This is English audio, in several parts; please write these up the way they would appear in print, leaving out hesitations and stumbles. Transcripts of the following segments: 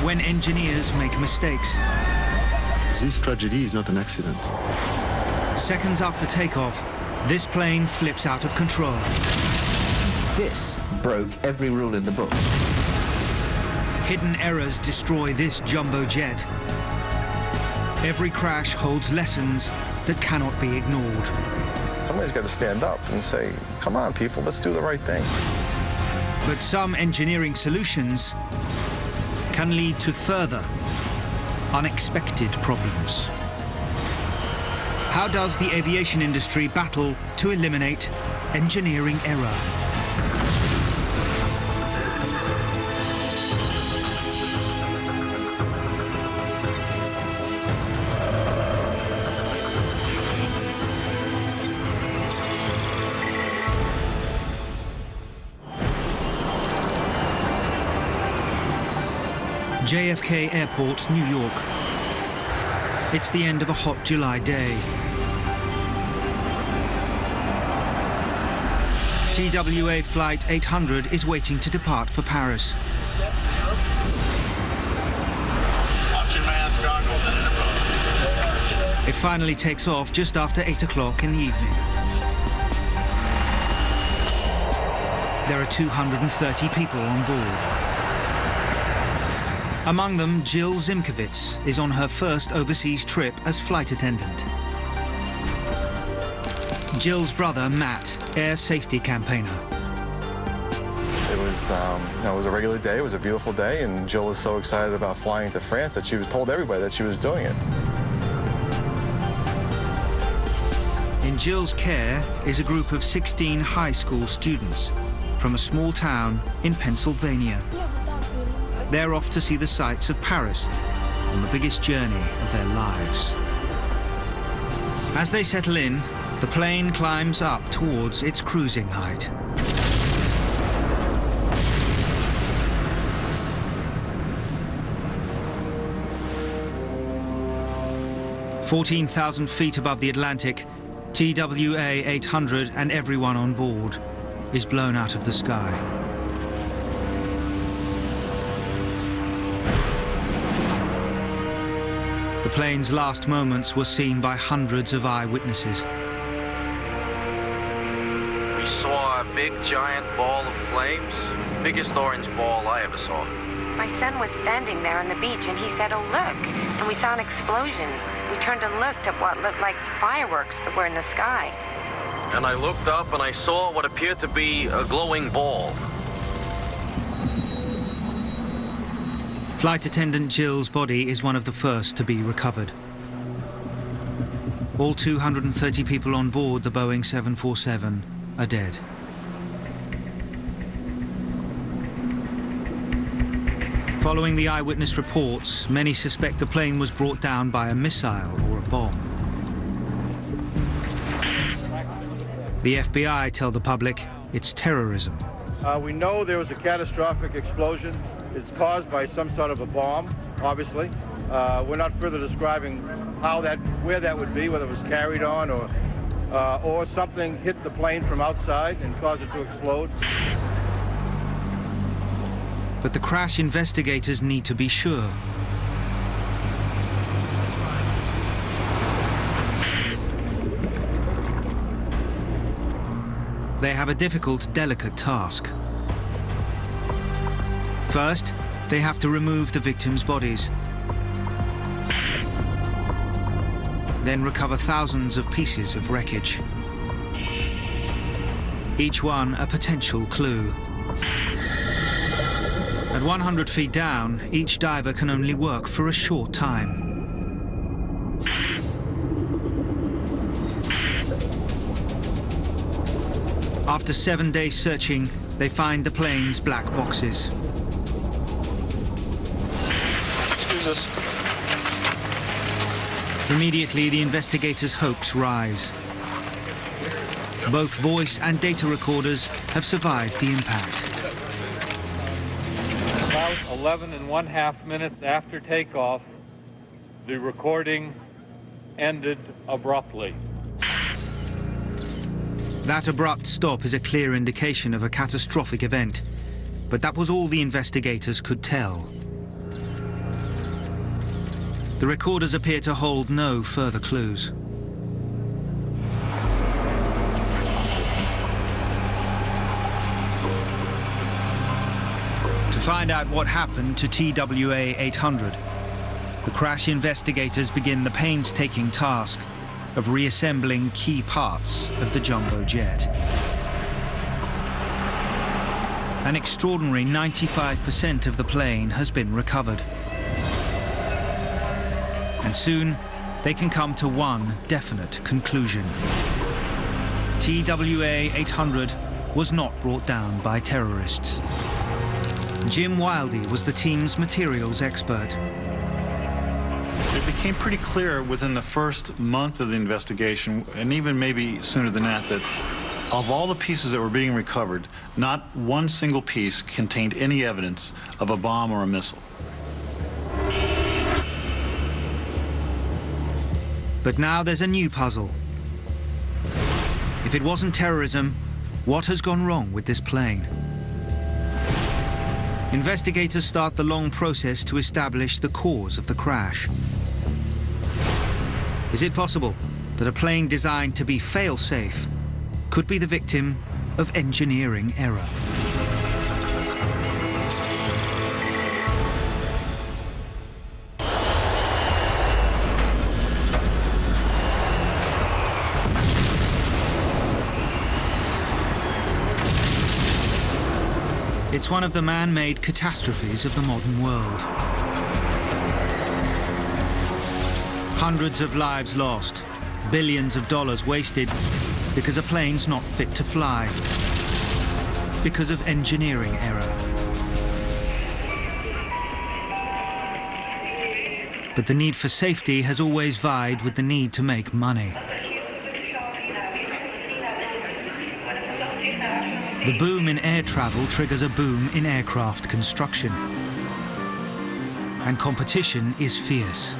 when engineers make mistakes. This tragedy is not an accident. Seconds after takeoff, this plane flips out of control. This broke every rule in the book. Hidden errors destroy this jumbo jet. Every crash holds lessons that cannot be ignored. Somebody's got to stand up and say, come on, people, let's do the right thing. But some engineering solutions can lead to further unexpected problems. How does the aviation industry battle to eliminate engineering error? JFK Airport, New York. It's the end of a hot July day. TWA Flight 800 is waiting to depart for Paris. It finally takes off just after 8 o'clock in the evening. There are 230 people on board. Among them, Jill Zimkowitz is on her first overseas trip as flight attendant. Jill's brother, Matt, air safety campaigner. It was a regular day. It was a beautiful day, and Jill was so excited about flying to France that she told everybody that she was doing it. In Jill's care is a group of 16 high school students from a small town in Pennsylvania. They're off to see the sights of Paris on the biggest journey of their lives. As they settle in, the plane climbs up towards its cruising height. "14,000 feet above the Atlantic, TWA 800 and everyone on board is blown out of the sky. The plane's last moments were seen by hundreds of eyewitnesses. We saw a big giant ball of flames, biggest orange ball I ever saw. My son was standing there on the beach and he said, "Oh, look," and we saw an explosion. We turned and looked at what looked like fireworks that were in the sky. And I looked up and I saw what appeared to be a glowing ball. Flight attendant Jill's body is one of the first to be recovered. All 230 people on board the Boeing 747 are dead. Following the eyewitness reports, many suspect the plane was brought down by a missile or a bomb. The FBI tell the public it's terrorism. We know there was a catastrophic explosion. It's caused by some sort of a bomb, obviously. We're not further describing where that would be, whether it was carried on or something hit the plane from outside and caused it to explode. But the crash investigators need to be sure. They have a difficult, delicate task. First, they have to remove the victims' bodies. Then recover thousands of pieces of wreckage. Each one a potential clue. At 100 feet down, each diver can only work for a short time. After 7 days searching, they find the plane's black boxes. Excuse us. Immediately, the investigators' hopes rise. Both voice and data recorders have survived the impact. About 11½ minutes after takeoff, the recording ended abruptly. That abrupt stop is a clear indication of a catastrophic event, but that was all the investigators could tell. The recorders appear to hold no further clues. To find out what happened to TWA 800, the crash investigators begin the painstaking task of reassembling key parts of the jumbo jet. An extraordinary 95% of the plane has been recovered. And soon, they can come to one definite conclusion. TWA 800 was not brought down by terrorists. Jim Wildey was the team's materials expert. It became pretty clear within the first month of the investigation, and even maybe sooner than that, that of all the pieces that were being recovered, not one single piece contained any evidence of a bomb or a missile. But now there's a new puzzle. If it wasn't terrorism, what has gone wrong with this plane? Investigators start the long process to establish the cause of the crash. Is it possible that a plane designed to be fail-safe could be the victim of engineering error? It's one of the man-made catastrophes of the modern world. Hundreds of lives lost, billions of dollars wasted because a plane's not fit to fly, because of engineering error. But the need for safety has always vied with the need to make money. The boom in air travel triggers a boom in aircraft construction. And competition is fierce.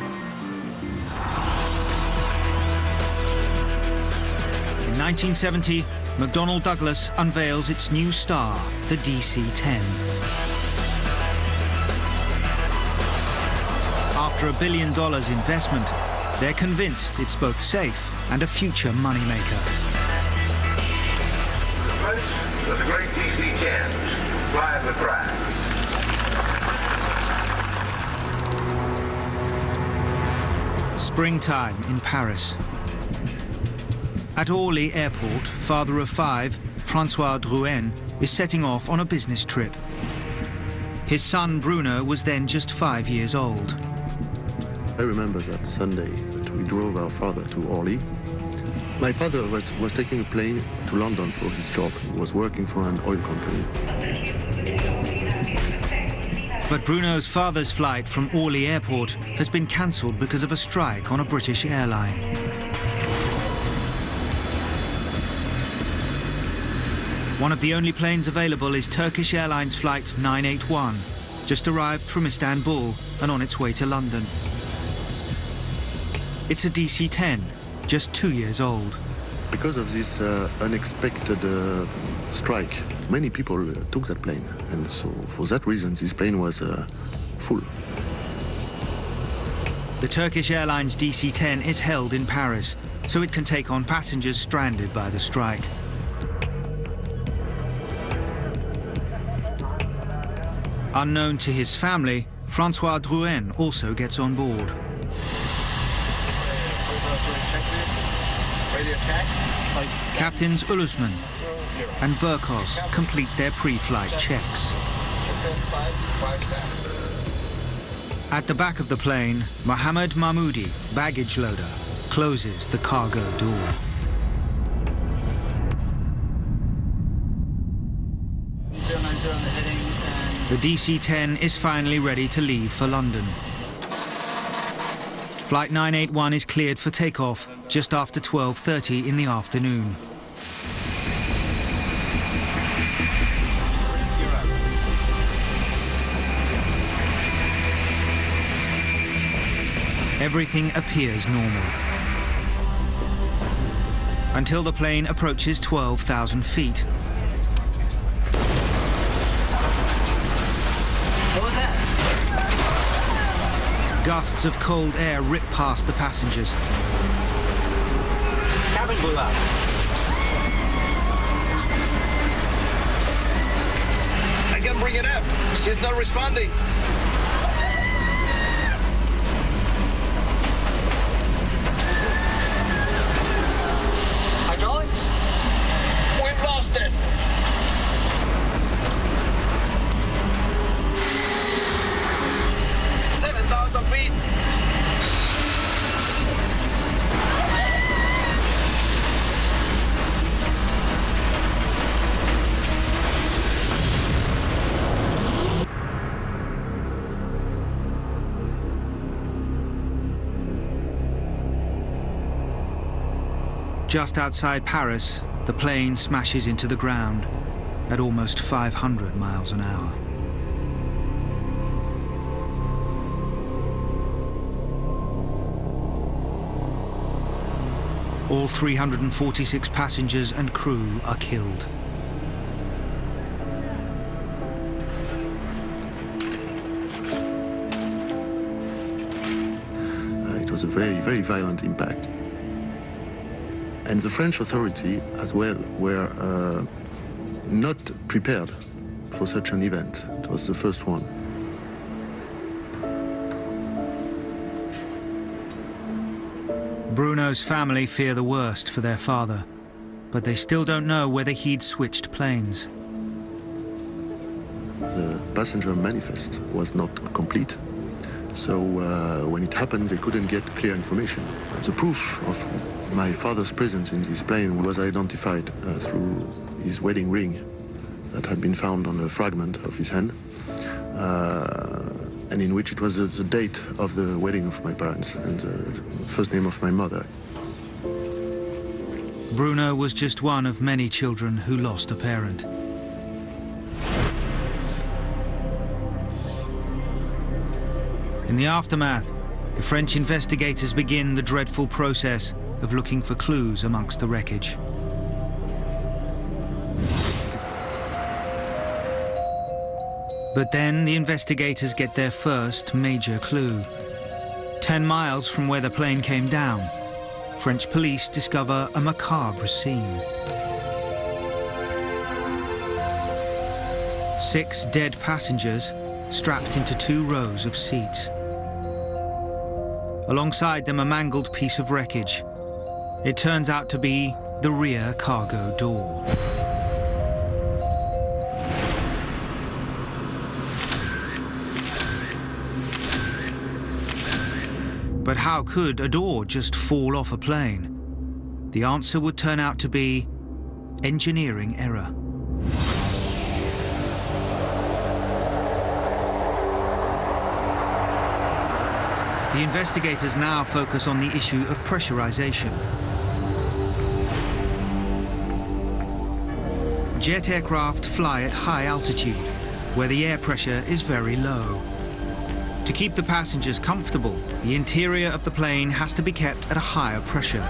In 1970, McDonnell Douglas unveils its new star, the DC-10. After $1 billion investment, they're convinced it's both safe and a future moneymaker. With the great DC-10, flying the crash. Springtime in Paris. At Orly Airport, father of 5, Francois Drouin, is setting off on a business trip. His son Bruno was then just 5 years old. I remember that Sunday that we drove our father to Orly. My father was taking a plane to London for his job. He was working for an oil company. But Bruno's father's flight from Orly Airport has been cancelled because of a strike on a British airline. One of the only planes available is Turkish Airlines Flight 981, just arrived from Istanbul and on its way to London. It's a DC-10. Just 2 years old. Because of this unexpected strike, many people took that plane, and so for that reason this plane was full. The Turkish Airlines DC-10 is held in Paris, so it can take on passengers stranded by the strike. Unknown to his family, Francois Drouin also gets on board. Captains Ulusman and Burkos complete their pre-flight checks. At the back of the plane, Mohammed Mahmoudi, baggage loader, closes the cargo door. The DC-10 is finally ready to leave for London. Flight 981 is cleared for takeoff just after 12:30 in the afternoon. Everything appears normal. Until the plane approaches 12,000 feet. What was that? Gusts of cold air rip past the passengers. Cabin blew up. I can bring it up. She's not responding. Hydraulics? We've lost it. Feet. Just outside Paris, the plane smashes into the ground at almost 500 miles an hour. All 346 passengers and crew are killed. It was a very, very violent impact. And the French authority as well were not prepared for such an event. It was the first one. Bruno's family fear the worst for their father, but they still don't know whether he'd switched planes. The passenger manifest was not complete, so when it happened, they couldn't get clear information. The proof of my father's presence in this plane was identified through his wedding ring that had been found on a fragment of his hand, and in which it was the date of the wedding of my parents and the first name of my mother. Bruno was just one of many children who lost a parent. In the aftermath, the French investigators begin the dreadful process of looking for clues amongst the wreckage. But then the investigators get their first major clue. 10 miles from where the plane came down, French police discover a macabre scene. 6 dead passengers strapped into 2 rows of seats. Alongside them, a mangled piece of wreckage. It turns out to be the rear cargo door. But how could a door just fall off a plane? The answer would turn out to be engineering error. The investigators now focus on the issue of pressurization. Jet aircraft fly at high altitude, where the air pressure is very low. To keep the passengers comfortable, the interior of the plane has to be kept at a higher pressure.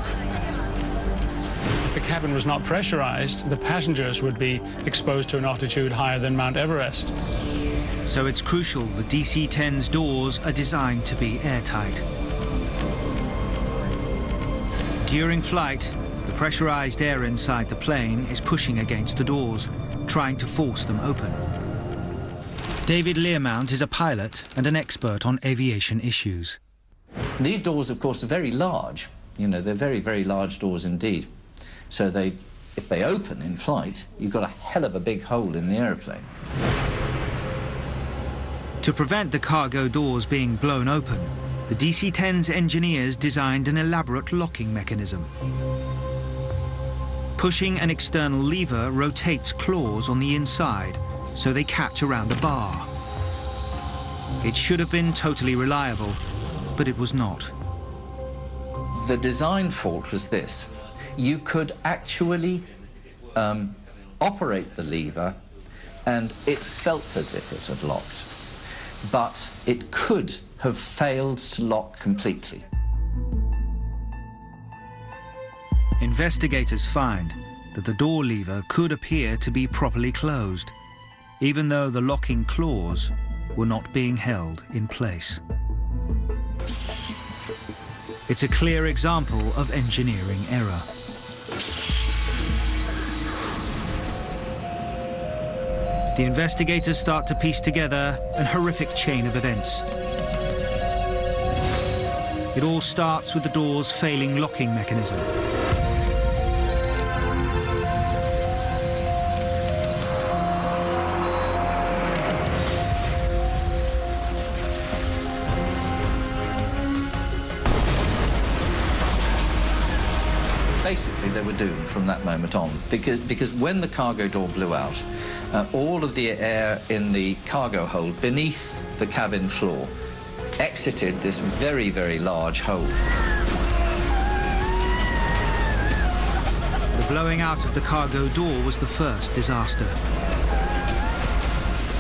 If the cabin was not pressurized, the passengers would be exposed to an altitude higher than Mount Everest. So it's crucial the DC-10's doors are designed to be airtight. During flight, the pressurized air inside the plane is pushing against the doors, trying to force them open. David Learmount is a pilot and an expert on aviation issues. These doors, of course, are very large. You know, they're very, very large doors indeed. So if they open in flight, you've got a hell of a big hole in the aeroplane. To prevent the cargo doors being blown open, the DC-10's engineers designed an elaborate locking mechanism. Pushing an external lever rotates claws on the inside, so they catch around a bar. It should have been totally reliable, but it was not. The design fault was this. You could actually operate the lever, and it felt as if it had locked. But it could have failed to lock completely. Investigators find that the door lever could appear to be properly closed, even though the locking claws were not being held in place. It's a clear example of engineering error. The investigators start to piece together an horrific chain of events. It all starts with the door's failing locking mechanism. Basically, they were doomed from that moment on, because when the cargo door blew out, all of the air in the cargo hold beneath the cabin floor exited this very, very large hole. The blowing out of the cargo door was the first disaster.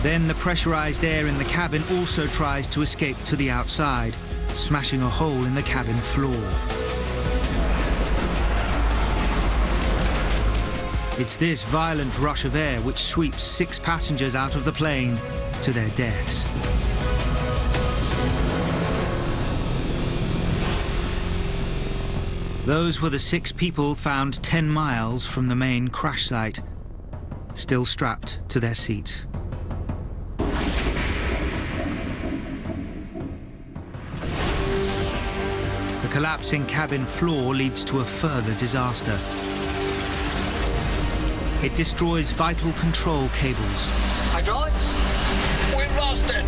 Then the pressurized air in the cabin also tries to escape to the outside, smashing a hole in the cabin floor. It's this violent rush of air which sweeps 6 passengers out of the plane to their deaths. Those were the 6 people found 10 miles from the main crash site, still strapped to their seats. The collapsing cabin floor leads to a further disaster. It destroys vital control cables. Hydraulics? We've lost it!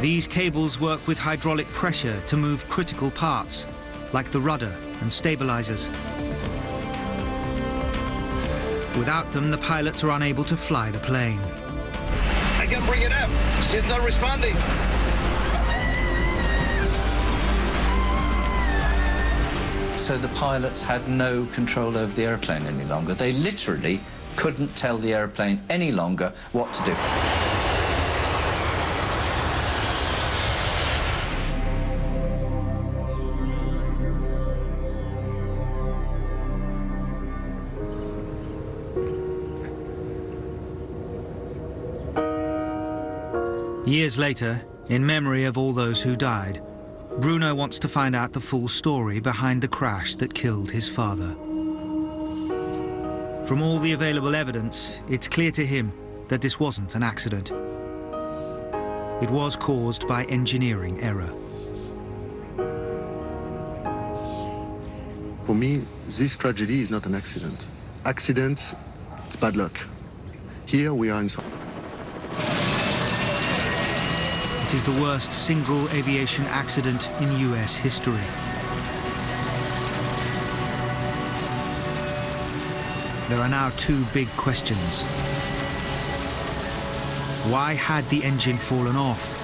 These cables work with hydraulic pressure to move critical parts, like the rudder and stabilizers. Without them, the pilots are unable to fly the plane. I can bring it up. She's not responding. So the pilots had no control over the airplane any longer. They literally couldn't tell the airplane any longer what to do. Years later, in memory of all those who died, Bruno wants to find out the full story behind the crash that killed his father. From all the available evidence, it's clear to him that this wasn't an accident. It was caused by engineering error. For me, this tragedy is not an accident. Accident, it's bad luck. Here we are in some... It is the worst single aviation accident in US history. There are now 2 big questions. Why had the engine fallen off?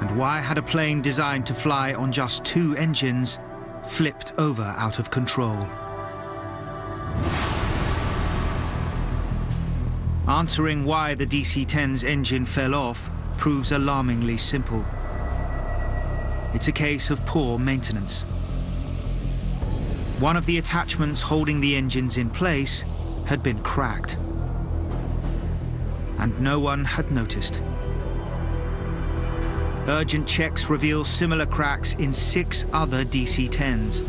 And why had a plane designed to fly on just 2 engines flipped over out of control? Answering why the DC-10's engine fell off proves alarmingly simple. It's a case of poor maintenance. One of the attachments holding the engines in place had been cracked, and no one had noticed. Urgent checks reveal similar cracks in 6 other DC-10s.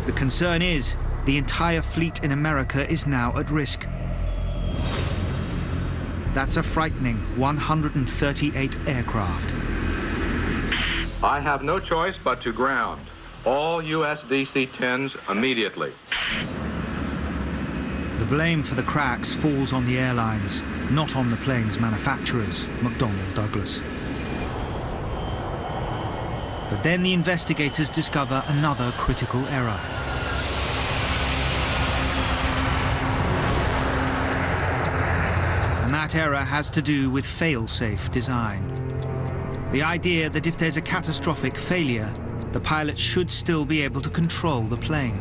The concern is, the entire fleet in America is now at risk. That's a frightening 138 aircraft. I have no choice but to ground all US DC-10s immediately. The blame for the cracks falls on the airlines, not on the plane's manufacturers, McDonnell Douglas. But then the investigators discover another critical error. And that error has to do with fail-safe design. The idea that if there's a catastrophic failure, the pilot should still be able to control the plane.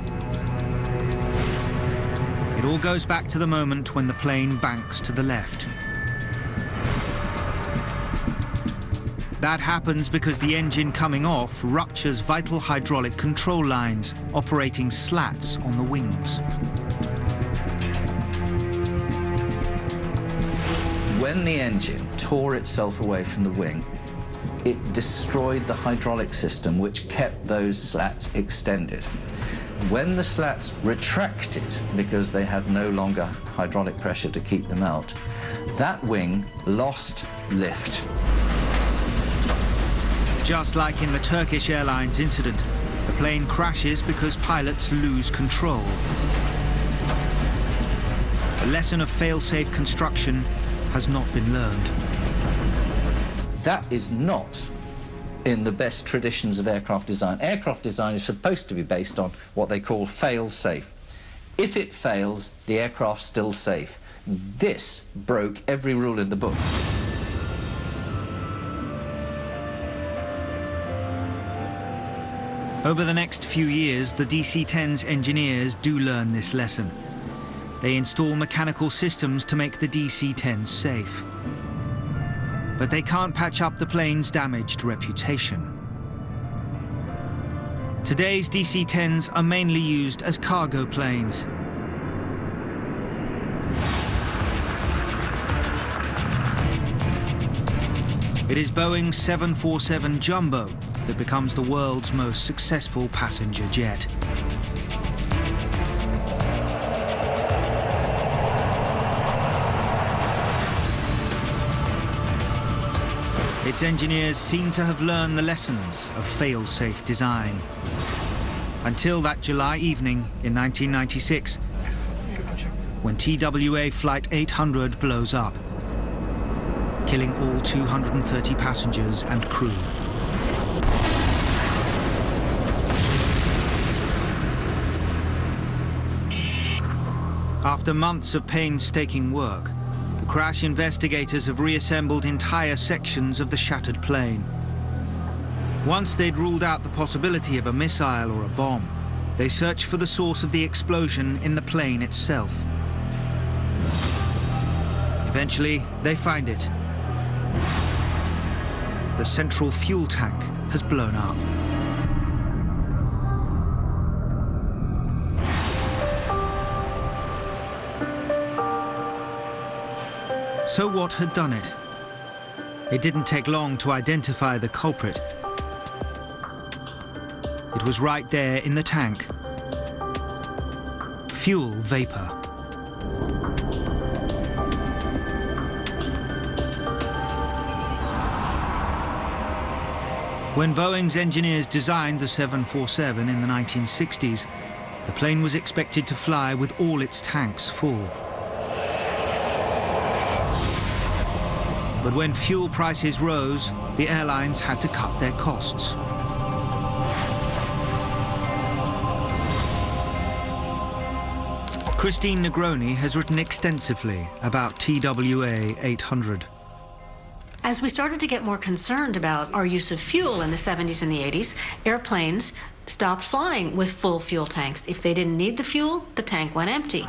It all goes back to the moment when the plane banks to the left. That happens because the engine coming off ruptures vital hydraulic control lines, operating slats on the wings. when the engine tore itself away from the wing, it destroyed the hydraulic system which kept those slats extended. When the slats retracted, because they had no longer hydraulic pressure to keep them out, that wing lost lift. Just like in the Turkish Airlines incident, the plane crashes because pilots lose control. The lesson of fail-safe construction has not been learned. That is not in the best traditions of aircraft design. Aircraft design is supposed to be based on what they call fail-safe. If it fails, the aircraft's still safe. This broke every rule in the book. Over the next few years, the DC-10's engineers do learn this lesson. They install mechanical systems to make the DC-10s safe. But they can't patch up the plane's damaged reputation. Today's DC-10s are mainly used as cargo planes. It is Boeing's 747 Jumbo that becomes the world's most successful passenger jet. Its engineers seem to have learned the lessons of fail-safe design. Until that July evening in 1996, when TWA Flight 800 blows up, killing all 230 passengers and crew. After months of painstaking work, the crash investigators have reassembled entire sections of the shattered plane. Once they'd ruled out the possibility of a missile or a bomb, they search for the source of the explosion in the plane itself. Eventually, they find it. The central fuel tank has blown up. So what had done it? It didn't take long to identify the culprit. It was right there in the tank. Fuel vapor. When Boeing's engineers designed the 747 in the 1960s, the plane was expected to fly with all its tanks full. But when fuel prices rose, the airlines had to cut their costs. Christine Negroni has written extensively about TWA 800. As we started to get more concerned about our use of fuel in the 70s and the 80s, airplanes stopped flying with full fuel tanks. If they didn't need the fuel, the tank went empty.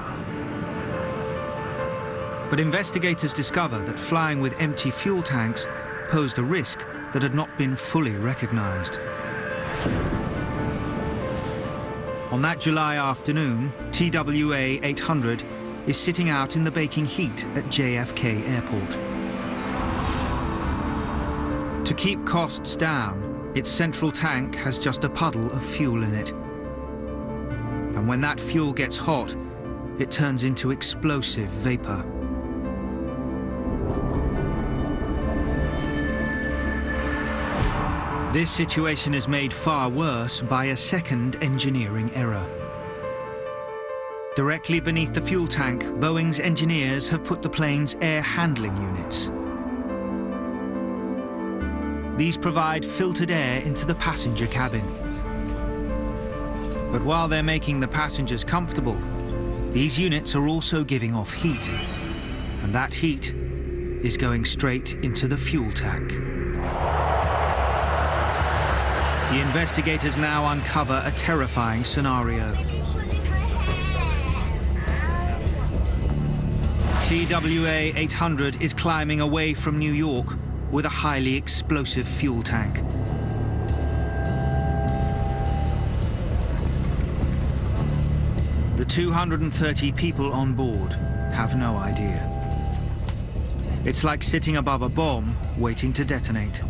But investigators discovered that flying with empty fuel tanks posed a risk that had not been fully recognized. On that July afternoon, TWA 800 is sitting out in the baking heat at JFK Airport. To keep costs down, its central tank has just a puddle of fuel in it. And when that fuel gets hot, it turns into explosive vapor. This situation is made far worse by a second engineering error. Directly beneath the fuel tank, Boeing's engineers have put the plane's air handling units. These provide filtered air into the passenger cabin. But while they're making the passengers comfortable, these units are also giving off heat. And that heat is going straight into the fuel tank. The investigators now uncover a terrifying scenario. TWA 800 is climbing away from New York with a highly explosive fuel tank. The 230 people on board have no idea. It's like sitting above a bomb, waiting to detonate.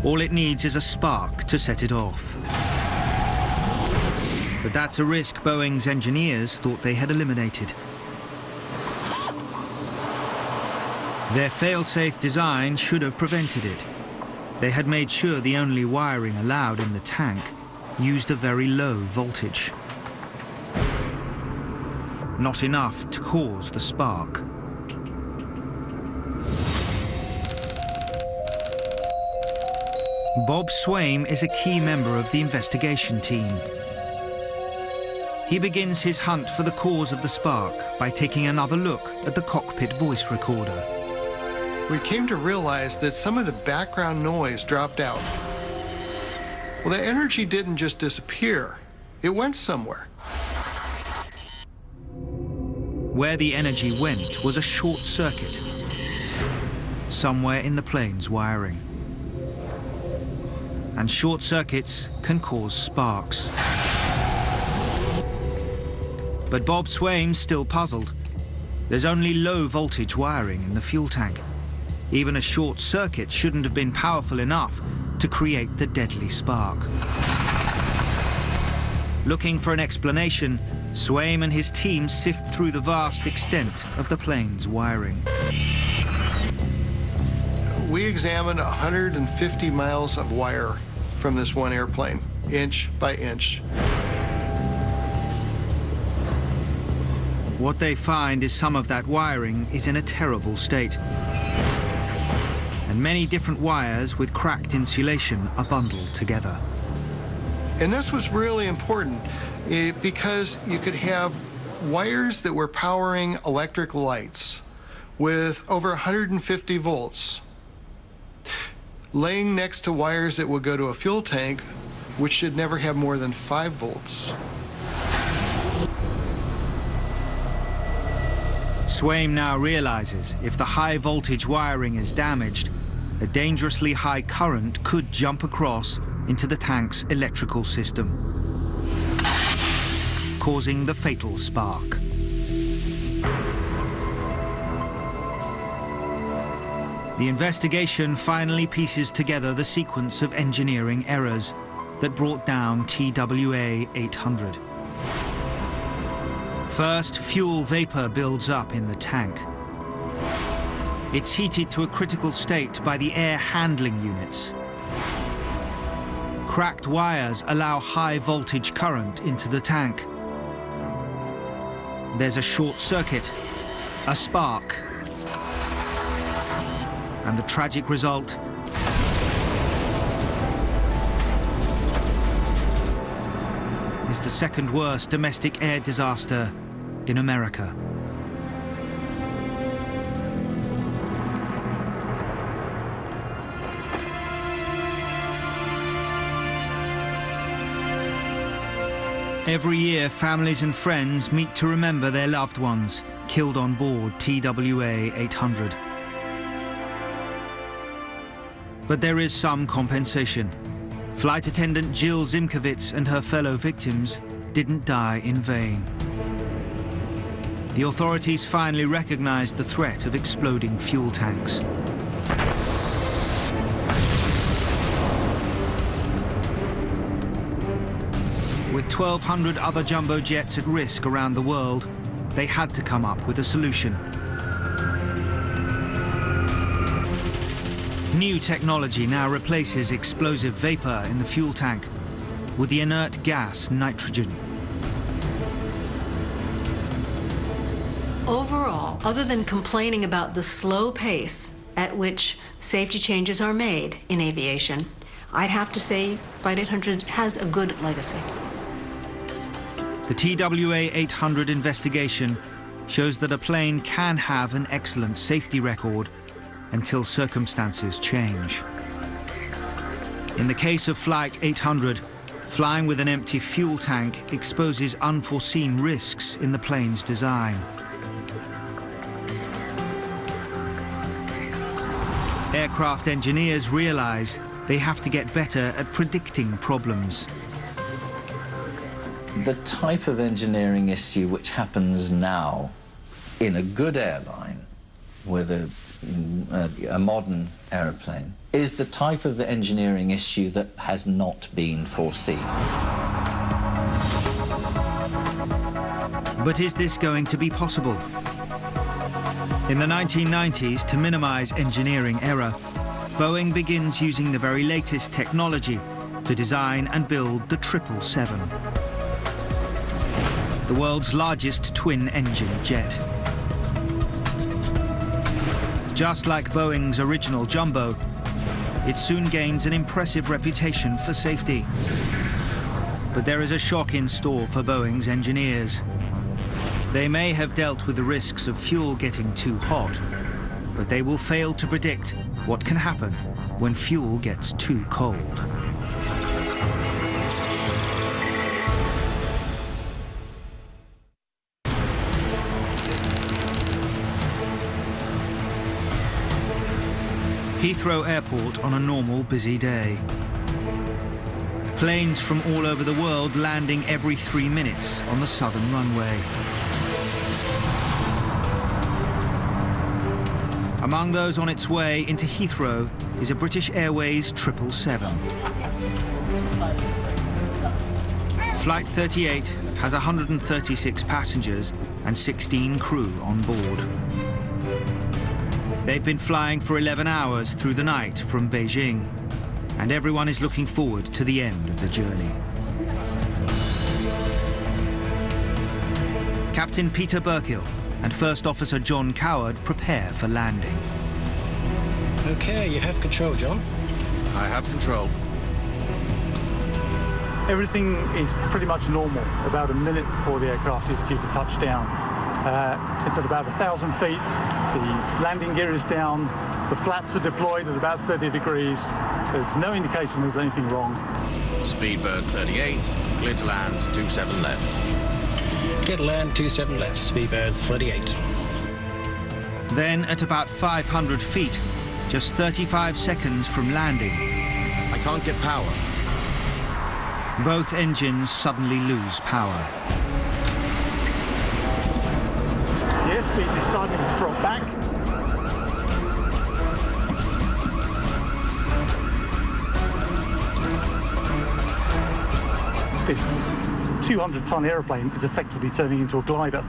All it needs is a spark to set it off. But that's a risk Boeing's engineers thought they had eliminated. Their fail-safe design should have prevented it. They had made sure the only wiring allowed in the tank used a very low voltage. Not enough to cause the spark. Bob Swaim is a key member of the investigation team. He begins his hunt for the cause of the spark by taking another look at the cockpit voice recorder. We came to realize that some of the background noise dropped out. Well, the energy didn't just disappear, it went somewhere. Where the energy went was a short circuit, somewhere in the plane's wiring. And short circuits can cause sparks. But Bob Swaim's still puzzled. There's only low voltage wiring in the fuel tank. Even a short circuit shouldn't have been powerful enough to create the deadly spark. Looking for an explanation, Swaim and his team sift through the vast extent of the plane's wiring. We examined 150 miles of wire from this one airplane, inch by inch. What they find is some of that wiring is in a terrible state. And many different wires with cracked insulation are bundled together. And this was really important because you could have wires that were powering electric lights with over 150 volts laying next to wires that would go to a fuel tank, which should never have more than 5 volts. Swaim now realizes if the high voltage wiring is damaged, a dangerously high current could jump across into the tank's electrical system, causing the fatal spark. The investigation finally pieces together the sequence of engineering errors that brought down TWA 800. First, fuel vapor builds up in the tank. It's heated to a critical state by the air handling units. Cracked wires allow high voltage current into the tank. There's a short circuit, a spark, and the tragic result is the second worst domestic air disaster in America. Every year, families and friends meet to remember their loved ones killed on board TWA 800. But there is some compensation. Flight attendant Jill Zimkowitz and her fellow victims didn't die in vain. The authorities finally recognized the threat of exploding fuel tanks. With 1,200 other jumbo jets at risk around the world, they had to come up with a solution. New technology now replaces explosive vapor in the fuel tank with the inert gas nitrogen. Overall, other than complaining about the slow pace at which safety changes are made in aviation, I'd have to say Flight 800 has a good legacy. The TWA 800 investigation shows that a plane can have an excellent safety record until circumstances change. In the case of Flight 800, flying with an empty fuel tank exposes unforeseen risks in the plane's design. Aircraft engineers realize they have to get better at predicting problems. The type of engineering issue which happens now in a good airline with a modern aeroplane is the type of engineering issue that has not been foreseen. But is this going to be possible? In the 1990s, to minimize engineering error, Boeing begins using the very latest technology to design and build the 777, the world's largest twin-engine jet. Just like Boeing's original Jumbo, it soon gains an impressive reputation for safety. But there is a shock in store for Boeing's engineers. They may have dealt with the risks of fuel getting too hot, but they will fail to predict what can happen when fuel gets too cold. Heathrow Airport on a normal busy day. Planes from all over the world landing every 3 minutes on the southern runway. Among those on its way into Heathrow is a British Airways 777. Flight 38 has 136 passengers and 16 crew on board. They've been flying for 11 hours through the night from Beijing, and everyone is looking forward to the end of the journey. Captain Peter Burkill and First Officer John Coward prepare for landing. Okay, you have control, John. I have control. Everything is pretty much normal about a minute before the aircraft is due to touch down. It's at about 1,000 feet, the landing gear is down, the flaps are deployed at about 30 degrees. There's no indication there's anything wrong. Speedbird 38, clear to land, 27 left. Clear to land, 27 left, Speedbird 38. Then at about 500 feet, just 35 seconds from landing, I can't get power. Both engines suddenly lose power. The airspeed is starting to drop back. This 200-ton aeroplane is effectively turning into a glider.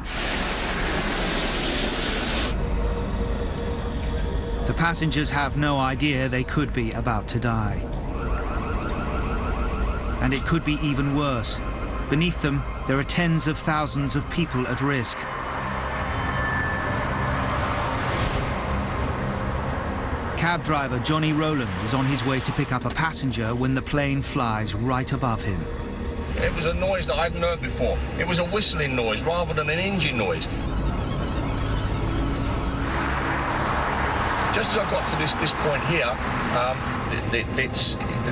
The passengers have no idea they could be about to die. And it could be even worse. Beneath them, there are tens of thousands of people at risk. Cab driver Johnny Rowland is on his way to pick up a passenger when the plane flies right above him. It was a noise that I hadn't heard before. It was a whistling noise rather than an engine noise. Just as I got to this point here,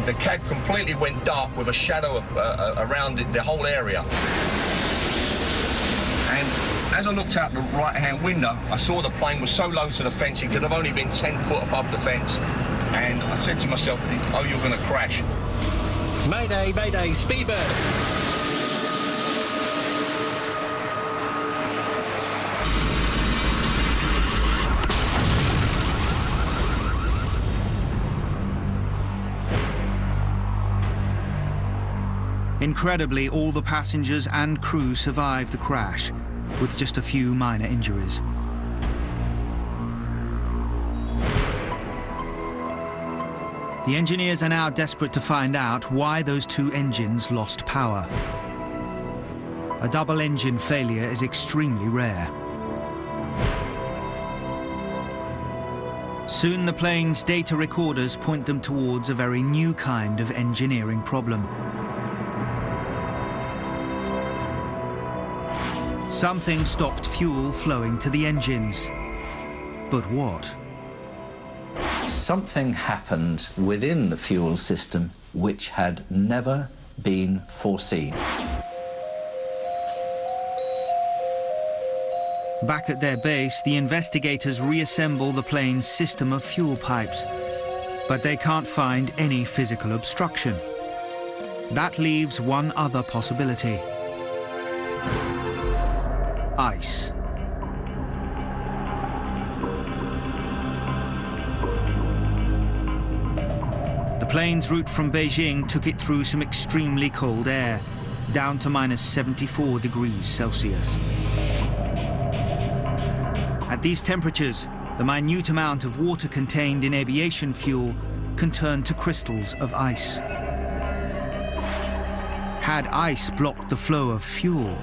the cab completely went dark with a shadow around the whole area. And as I looked out the right-hand window, I saw the plane was so low to the fence, it could have only been 10 foot above the fence. And I said to myself, oh, you're going to crash. Mayday, mayday, Speedbird. Incredibly, all the passengers and crew survived the crash, with just a few minor injuries. The engineers are now desperate to find out why those two engines lost power. A double engine failure is extremely rare. Soon the plane's data recorders point them towards a very new kind of engineering problem. Something stopped fuel flowing to the engines. But what? Something happened within the fuel system which had never been foreseen. Back at their base, the investigators reassemble the plane's system of fuel pipes, but they can't find any physical obstruction. That leaves one other possibility. Ice. The plane's route from Beijing took it through some extremely cold air, down to minus 74 degrees Celsius. At these temperatures, the minute amount of water contained in aviation fuel can turn to crystals of ice. Had ice blocked the flow of fuel?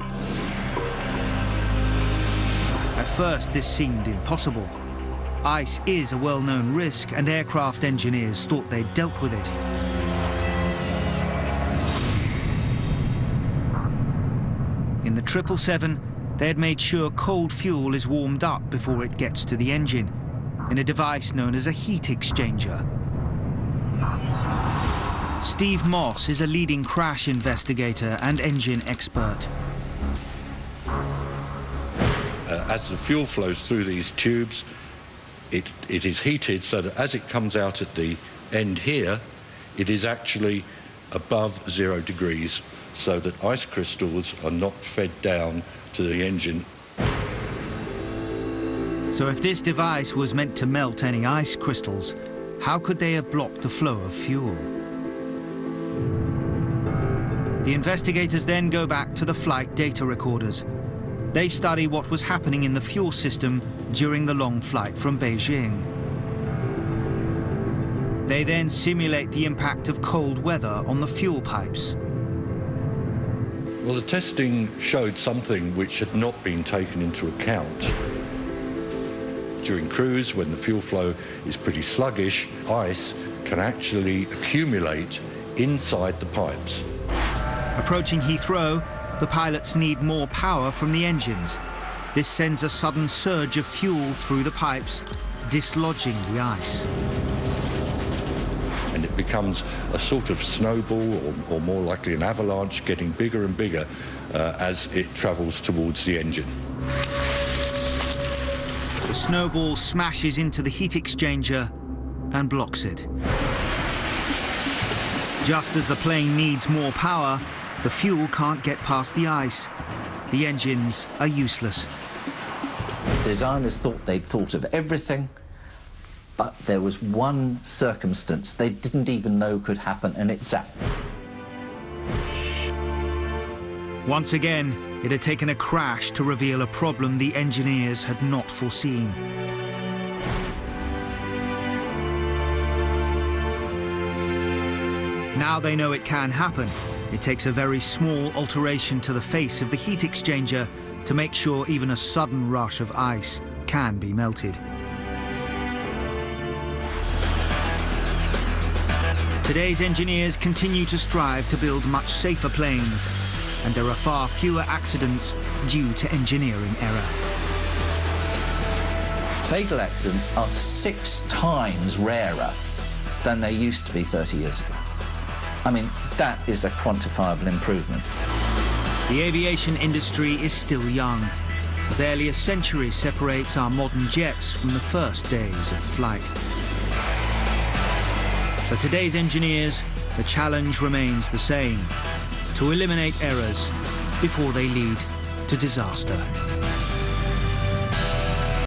At first, this seemed impossible. Ice is a well-known risk, and aircraft engineers thought they'd dealt with it. In the 777, they had made sure cold fuel is warmed up before it gets to the engine, in a device known as a heat exchanger. Steve Moss is a leading crash investigator and engine expert. As the fuel flows through these tubes, it is heated so that as it comes out at the end here, it is actually above 0 degrees, so that ice crystals are not fed down to the engine. So if this device was meant to melt any ice crystals, how could they have blocked the flow of fuel? The investigators then go back to the flight data recorders. They study what was happening in the fuel system during the long flight from Beijing. They then simulate the impact of cold weather on the fuel pipes. Well, the testing showed something which had not been taken into account. During cruise, when the fuel flow is pretty sluggish, ice can actually accumulate inside the pipes. Approaching Heathrow, the pilots need more power from the engines. This sends a sudden surge of fuel through the pipes, dislodging the ice. And it becomes a sort of snowball, or more likely an avalanche, getting bigger and bigger as it travels towards the engine. The snowball smashes into the heat exchanger and blocks it. Just as the plane needs more power, the fuel can't get past the ice. The engines are useless. Designers thought they'd thought of everything, but there was one circumstance they didn't even know could happen, and it's that. Once again, it had taken a crash to reveal a problem the engineers had not foreseen. Now they know it can happen. It takes a very small alteration to the face of the heat exchanger to make sure even a sudden rush of ice can be melted. Today's engineers continue to strive to build much safer planes, and there are far fewer accidents due to engineering error. Fatal accidents are 6 times rarer than they used to be 30 years ago. I mean, that is a quantifiable improvement. The aviation industry is still young. Barely a century separates our modern jets from the first days of flight. For today's engineers, the challenge remains the same: to eliminate errors before they lead to disaster.